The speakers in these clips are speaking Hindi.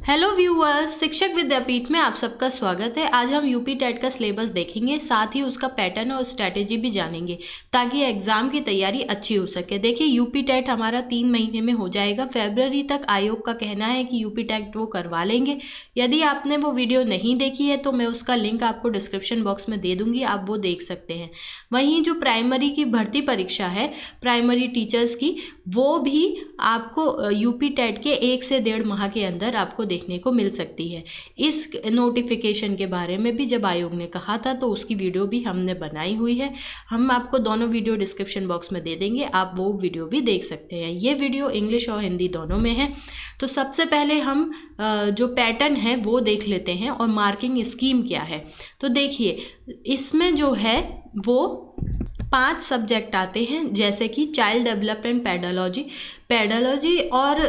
हेलो व्यूअर्स, शिक्षक विद्यापीठ में आप सबका स्वागत है। आज हम यूपी टेट का सिलेबस देखेंगे, साथ ही उसका पैटर्न और स्ट्रैटेजी भी जानेंगे ताकि एग्ज़ाम की तैयारी अच्छी हो सके। देखिए, यूपी टेट हमारा 3 महीने में हो जाएगा। फरवरी तक आयोग का कहना है कि यूपी टेट वो करवा लेंगे। यदि आपने वो वीडियो नहीं देखी है तो मैं उसका लिंक आपको डिस्क्रिप्शन बॉक्स में दे दूँगी, आप वो देख सकते हैं। वहीं जो प्राइमरी की भर्ती परीक्षा है, प्राइमरी टीचर्स की, वो भी आपको यूपी टेट के 1 से 1.5 माह के अंदर आपको देखने को मिल सकती है। इस नोटिफिकेशन के बारे में भी जब आयोग ने कहा था तो उसकी वीडियो भी हमने बनाई हुई है। हम आपको दोनों वीडियो डिस्क्रिप्शन बॉक्स में दे देंगे, आप वो वीडियो भी देख सकते हैं। ये वीडियो इंग्लिश और हिंदी दोनों में है। तो सबसे पहले हम जो पैटर्न है वो देख लेते हैं और मार्किंग स्कीम क्या है। तो देखिए, इसमें जो है वो 5 सब्जेक्ट आते हैं, जैसे कि चाइल्ड डेवलपमेंट पेडोलॉजी और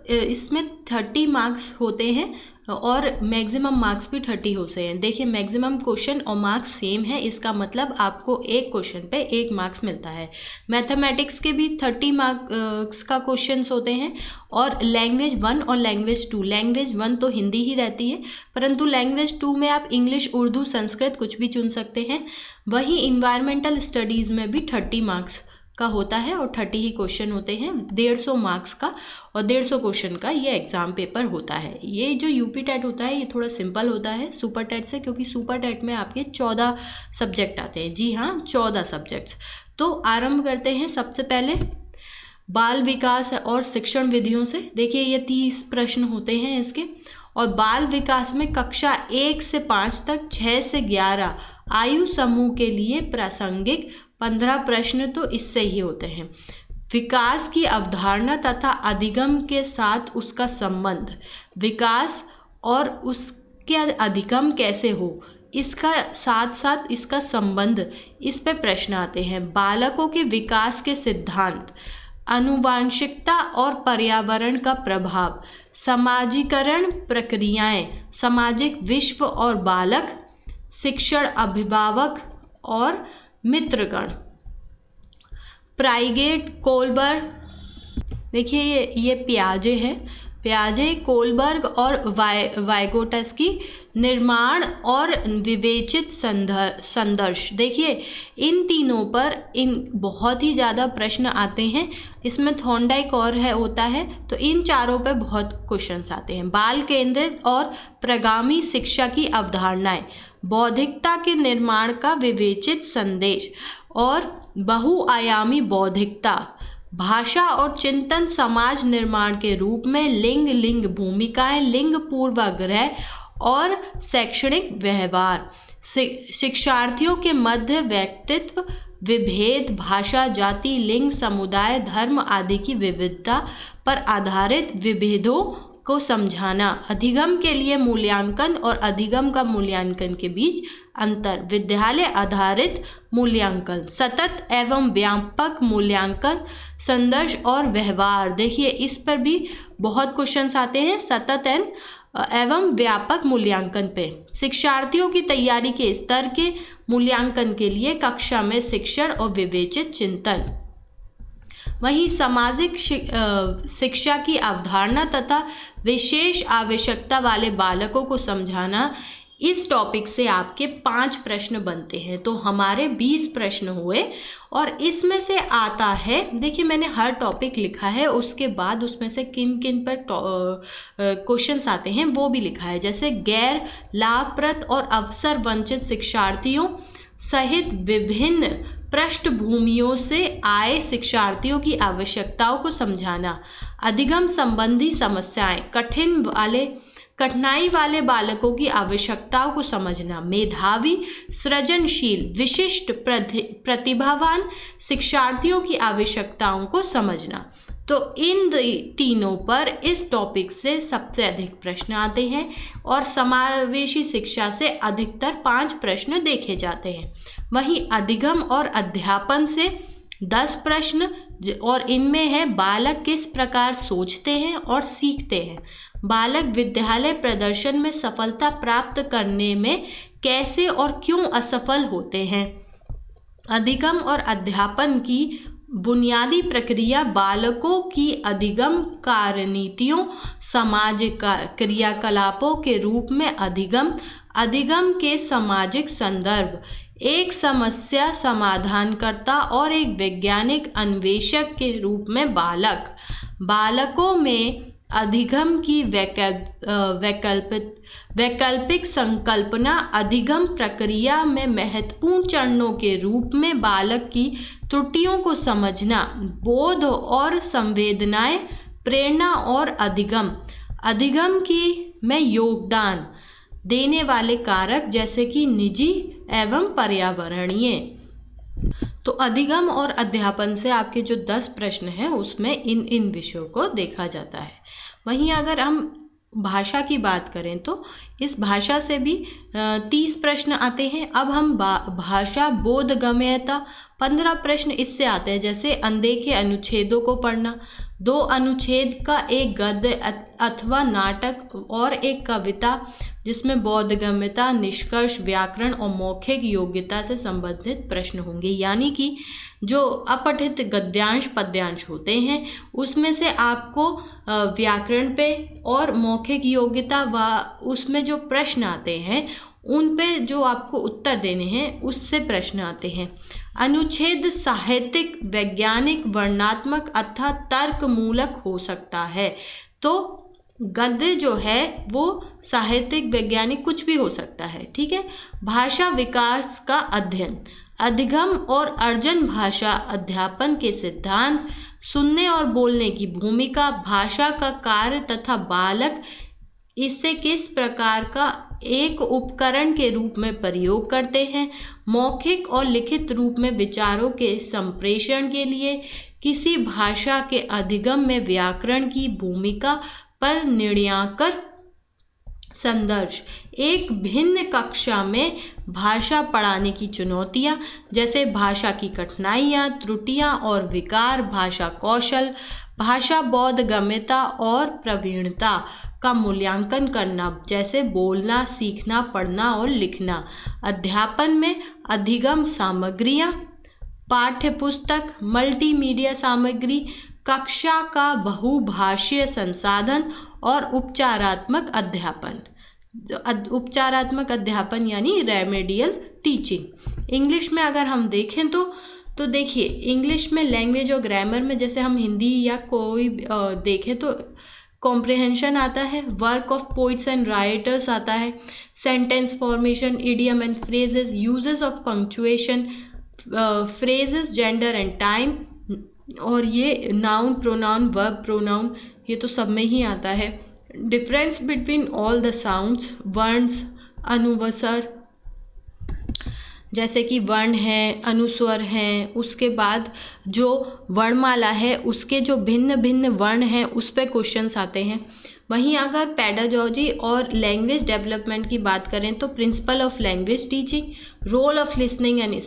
इसमें 30 मार्क्स होते हैं और मैक्सिमम मार्क्स भी 30 होते हैं। देखिए, मैक्सिमम क्वेश्चन और मार्क्स सेम है, इसका मतलब आपको एक क्वेश्चन पे 1 मार्क्स मिलता है। मैथमेटिक्स के भी 30 मार्क्स का क्वेश्चंस होते हैं और लैंग्वेज 1 और लैंग्वेज 2। लैंग्वेज 1 तो हिंदी ही रहती है, परंतु लैंग्वेज 2 में आप इंग्लिश, उर्दू, संस्कृत कुछ भी चुन सकते हैं। वहीं इन्वायरमेंटल स्टडीज़ में भी 30 मार्क्स का होता है और 30 ही क्वेश्चन होते हैं। 150 मार्क्स का और 150 क्वेश्चन का ये एग्ज़ाम पेपर होता है। ये जो यूपी टेट होता है ये थोड़ा सिंपल होता है सुपर टेट से, क्योंकि सुपर टेट में आपके 14 सब्जेक्ट आते हैं। जी हाँ, 14 सब्जेक्ट्स। तो आरंभ करते हैं सबसे पहले बाल विकास और शिक्षण विधियों से। देखिए, ये 30 प्रश्न होते हैं इसके। और बाल विकास में कक्षा 1 से 5 तक 6 से 11 आयु समूह के लिए प्रासंगिक 15 प्रश्न तो इससे ही होते हैं। विकास की अवधारणा तथा अधिगम के साथ उसका संबंध, विकास और उसके अधिगम कैसे हो, इसका साथ साथ इसका संबंध, इस पे प्रश्न आते हैं। बालकों के विकास के सिद्धांत, आनुवांशिकता और पर्यावरण का प्रभाव, समाजीकरण प्रक्रियाएं, सामाजिक विश्व और बालक, शिक्षण, अभिभावक और मित्रगण। प्राइगेट, कोलबर्ग, देखिए ये पियाजे है, पियाजे, कोलबर्ग और वाइगोटस्की, निर्माण और विवेचित संदर्श। देखिए, इन तीनों पर बहुत ही ज़्यादा प्रश्न आते हैं। इसमें थॉर्नडाइक और होता है, तो इन चारों पे बहुत क्वेश्चंस आते हैं। बाल केंद्रित और प्रगामी शिक्षा की अवधारणाएं, बौद्धिकता के निर्माण का विवेचित संदेश और बहुआयामी बौद्धिकता, भाषा और चिंतन समाज निर्माण के रूप में, लिंग भूमिकाएं, लिंग पूर्वाग्रह और शैक्षणिक व्यवहार, शिक्षार्थियों के मध्य व्यक्तित्व विभेद, भाषा, जाति, लिंग, समुदाय, धर्म आदि की विविधता पर आधारित विभेदों को समझाना, अधिगम के लिए मूल्यांकन और अधिगम का मूल्यांकन के बीच अंतर, विद्यालय आधारित मूल्यांकन, सतत एवं व्यापक मूल्यांकन, संदर्श और व्यवहार। देखिए, इस पर भी बहुत क्वेश्चंस आते हैं सतत एवं व्यापक मूल्यांकन पे। शिक्षार्थियों की तैयारी के स्तर के मूल्यांकन के लिए कक्षा में शिक्षण और विवेचित चिंतन। वहीं सामाजिक शिक्षा की अवधारणा तथा विशेष आवश्यकता वाले बालकों को समझाना, इस टॉपिक से आपके 5 प्रश्न बनते हैं। तो हमारे 20 प्रश्न हुए और इसमें से आता है, देखिए मैंने हर टॉपिक लिखा है, उसके बाद उसमें से किन किन पर क्वेश्चंस आते हैं वो भी लिखा है। जैसे गैर लाभप्रद और अवसर वंचित शिक्षार्थियों सहित विभिन्न पृष्ठभूमियों से आए शिक्षार्थियों की आवश्यकताओं को समझाना, अधिगम संबंधी समस्याएं, कठिनाई वाले बालकों की आवश्यकताओं को समझना, मेधावी, सृजनशील, विशिष्ट, प्रतिभावान शिक्षार्थियों की आवश्यकताओं को समझना। तो इन तीनों पर इस टॉपिक से सबसे अधिक प्रश्न आते हैं और समावेशी शिक्षा से अधिकतर 5 प्रश्न देखे जाते हैं। वहीं अधिगम और अध्यापन से 10 प्रश्न और इनमें है बालक किस प्रकार सोचते हैं और सीखते हैं, बालक विद्यालय प्रदर्शन में सफलता प्राप्त करने में कैसे और क्यों असफल होते हैं, अधिगम और अध्यापन की बुनियादी प्रक्रिया बालकों की अधिगम कार्यनीतियों, समाज क्रियाकलापों के रूप में अधिगम के सामाजिक संदर्भ, एक समस्या समाधानकर्ता और एक वैज्ञानिक अन्वेषक के रूप में बालकों में अधिगम की वैकल्पिक संकल्पना, अधिगम प्रक्रिया में महत्वपूर्ण चरणों के रूप में बालक की त्रुटियों को समझना, बोध और संवेदनाएं, प्रेरणा और अधिगम की में योगदान देने वाले कारक जैसे कि निजी एवं पर्यावरणीय। तो अधिगम और अध्यापन से आपके जो 10 प्रश्न हैं उसमें इन विषयों को देखा जाता है। वहीं अगर हम भाषा की बात करें तो इस भाषा से भी 30 प्रश्न आते हैं। अब हम भाषा बोधगम्यता 15 प्रश्न इससे आते हैं, जैसे अनदेखे अनुच्छेदों को पढ़ना, 2 अनुच्छेद का एक गद्य अथवा नाटक और एक कविता जिसमें बोधगम्यता, निष्कर्ष, व्याकरण और मौखिक योग्यता से संबंधित प्रश्न होंगे। यानी कि जो अपठित गद्यांश पद्यांश होते हैं उसमें से आपको व्याकरण पे और मौखिक योग्यता व उसमें जो प्रश्न आते हैं उन पे जो आपको उत्तर देने हैं उससे प्रश्न आते हैं। अनुच्छेद साहित्यिक, वैज्ञानिक, वर्णनात्मक अथवा तर्कमूलक हो सकता है। तो गद्य जो है वो साहित्यिक, वैज्ञानिक कुछ भी हो सकता है, ठीक है। भाषा विकास का अध्ययन, अधिगम और अर्जन, भाषा अध्यापन के सिद्धांत, सुनने और बोलने की भूमिका, भाषा का कार्य तथा बालक इसे किस प्रकार का एक उपकरण के रूप में प्रयोग करते हैं, मौखिक और लिखित रूप में विचारों के संप्रेषण के लिए किसी भाषा के अधिगम में व्याकरण की भूमिका पर निर्णयाकर संदर्श, एक भिन्न कक्षा में भाषा पढ़ाने की चुनौतियाँ जैसे भाषा की कठिनाइयाँ, त्रुटियाँ और विकार, भाषा कौशल, भाषा बोधगम्यता और प्रवीणता का मूल्यांकन करना जैसे बोलना, सीखना, पढ़ना और लिखना। अध्यापन में अधिगम सामग्रियाँ, पाठ्यपुस्तक, मल्टीमीडिया सामग्री, कक्षा का बहुभाषीय संसाधन और उपचारात्मक अध्यापन। उपचारात्मक अध्यापन यानी रेमेडियल टीचिंग। इंग्लिश में अगर हम देखें तो देखिए इंग्लिश में लैंग्वेज और ग्रामर में जैसे हम हिंदी या कोई देखें तो कॉम्प्रिहेंशन आता है, work of poets and writers आता है, sentence formation, idiom and phrases, uses of punctuation, phrases, gender and time, और ये नाउन, प्रोनाउन, वर्ब, प्रोनाउन ये तो सब में ही आता है। Difference between all the sounds, वर्ण्स, अनुस्वर जैसे कि वर्ण है, अनुस्वर हैं, उसके बाद जो वर्णमाला है उसके जो भिन्न भिन्न वर्ण हैं उस पे क्वेश्चंस आते हैं। वहीं अगर पेडागॉजी और लैंग्वेज डेवलपमेंट की बात करें तो principle of language teaching, role of listening and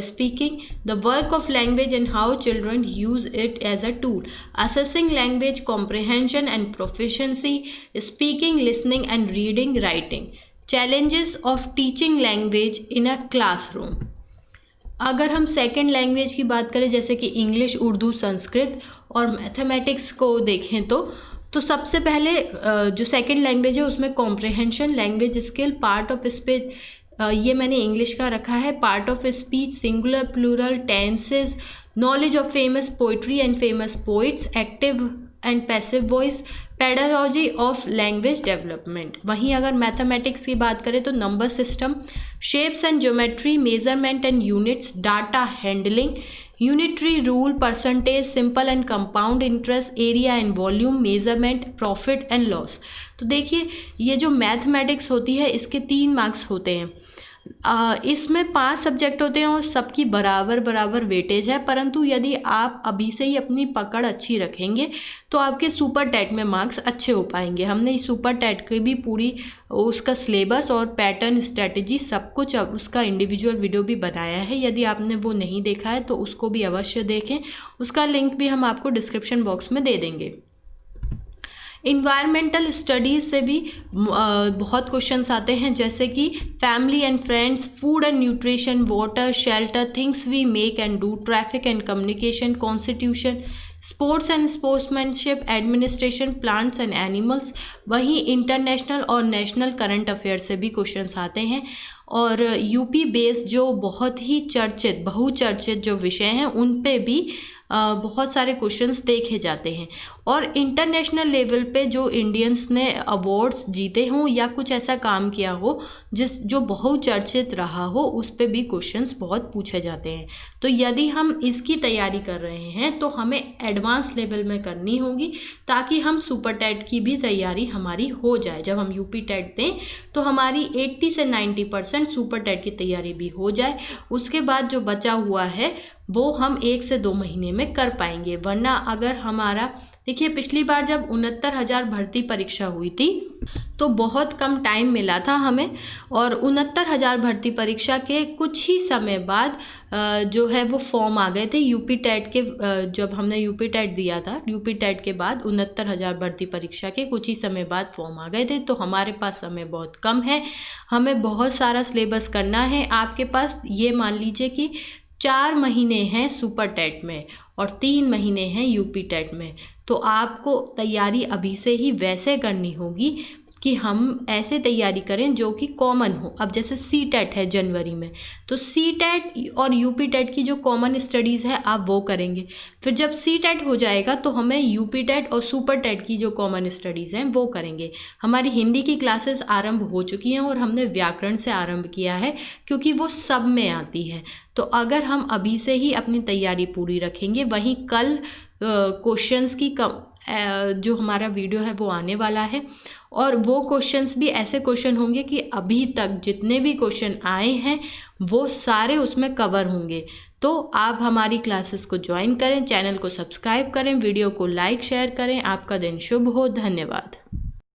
speaking, the work of language and how children use it as a tool, assessing language comprehension and proficiency, speaking, listening and reading, writing, challenges of teaching language in a classroom। अगर हम सेकेंड लैंग्वेज की बात करें जैसे कि इंग्लिश, उर्दू, संस्कृत और मैथमेटिक्स को देखें तो सबसे पहले जो सेकेंड लैंग्वेज है उसमें comprehension, language skill, part of speech, ये मैंने इंग्लिश का रखा है, part of speech, singular, plural, tenses, knowledge of famous poetry and famous poets, active and passive voice, pedagogy of language development. वहीं अगर मैथमेटिक्स की बात करें तो number system, shapes and geometry, measurement and units, data handling, unitary rule, percentage, simple and compound interest, area and volume, measurement, profit and loss. तो देखिए ये जो मैथमेटिक्स होती है इसके 3 मार्क्स होते हैं। इसमें 5 सब्जेक्ट होते हैं और सबकी बराबर वेटेज है, परंतु यदि आप अभी से ही अपनी पकड़ अच्छी रखेंगे तो आपके सुपर टेट में मार्क्स अच्छे हो पाएंगे। हमने इस सुपर टेट की भी पूरी उसका सिलेबस और पैटर्न, स्ट्रेटजी सब कुछ अब उसका इंडिविजुअल वीडियो भी बनाया है। यदि आपने वो नहीं देखा है तो उसको भी अवश्य देखें, उसका लिंक भी हम आपको डिस्क्रिप्शन बॉक्स में दे देंगे। इन्वायरमेंटल स्टडीज़ से भी बहुत क्वेश्चंस आते हैं, जैसे कि family and friends, food and nutrition, water, shelter, things we make and do, traffic and communication, constitution, sports and sportsmanship, administration, plants and animals. वहीं इंटरनेशनल और नेशनल करंट अफेयर से भी क्वेश्चंस आते हैं। और यूपी बेस्ड जो बहुत ही बहुचर्चित जो विषय हैं उन पे भी बहुत सारे क्वेश्चंस देखे जाते हैं। और इंटरनेशनल लेवल पे जो इंडियंस ने अवार्ड्स जीते हों या कुछ ऐसा काम किया हो जो बहुचर्चित रहा हो, उस पे भी क्वेश्चंस बहुत पूछे जाते हैं। तो यदि हम इसकी तैयारी कर रहे हैं तो हमें एडवांस लेवल में करनी होगी, ताकि हम सुपर टेट की भी तैयारी हमारी हो जाए। जब हम यूपी टेट दें तो हमारी 80 से 90% सुपर टेट की तैयारी भी हो जाए। उसके बाद जो बचा हुआ है वो हम 1 से 2 महीने में कर पाएंगे। वरना अगर हमारा, देखिए पिछली बार जब 69,000 भर्ती परीक्षा हुई थी तो बहुत कम टाइम मिला था हमें, और 69,000 भर्ती परीक्षा के कुछ ही समय बाद जो है वो फॉर्म आ गए थे यूपी टेट के। जब हमने यूपी टेट दिया था, यूपी टेट के बाद 69,000 भर्ती परीक्षा के कुछ ही समय बाद फॉर्म आ गए थे। तो हमारे पास समय बहुत कम है, हमें बहुत सारा सिलेबस करना है। आपके पास ये मान लीजिए कि 4 महीने हैं सुपर टेट में और 3 महीने हैं यूपी टेट में। तो आपको तैयारी अभी से ही वैसे करनी होगी कि हम ऐसे तैयारी करें जो कि कॉमन हो। अब जैसे सी टेट है जनवरी में, तो सी टेट और यूपी टेट की जो कॉमन स्टडीज़ है आप वो करेंगे। फिर जब सी टेट हो जाएगा तो हमें यूपी टेट और सुपर टेट की जो कॉमन स्टडीज़ हैं वो करेंगे। हमारी हिंदी की क्लासेस आरंभ हो चुकी हैं और हमने व्याकरण से आरंभ किया है, क्योंकि वो सब में आती है। तो अगर हम अभी से ही अपनी तैयारी पूरी रखेंगे, वहीं कल क्वेश्चंस की जो हमारा वीडियो है वो आने वाला है, और वो क्वेश्चंस भी ऐसे क्वेश्चन होंगे कि अभी तक जितने भी क्वेश्चन आए हैं वो सारे उसमें कवर होंगे। तो आप हमारी क्लासेस को ज्वाइन करें, चैनल को सब्सक्राइब करें, वीडियो को लाइक शेयर करें। आपका दिन शुभ हो। धन्यवाद।